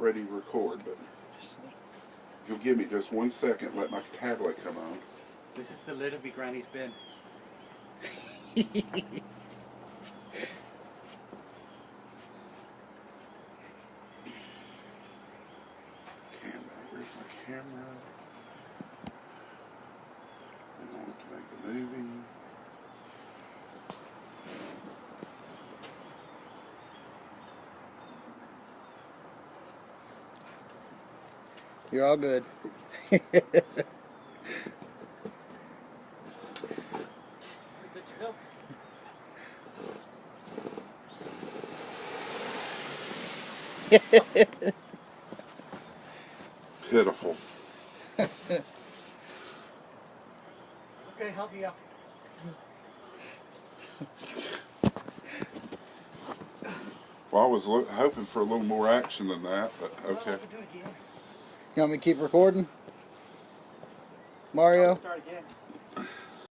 ready to record, but if you'll give me just 1 second, let my tablet come on. This is the little big Granny's bin. Where's my camera? I want to make a movie. You're all good. We're good to go. Pitiful. Okay, help me out. Well, I was hoping for a little more action than that, but okay. Well, I can do it again. You want me to keep recording? Mario? Start again.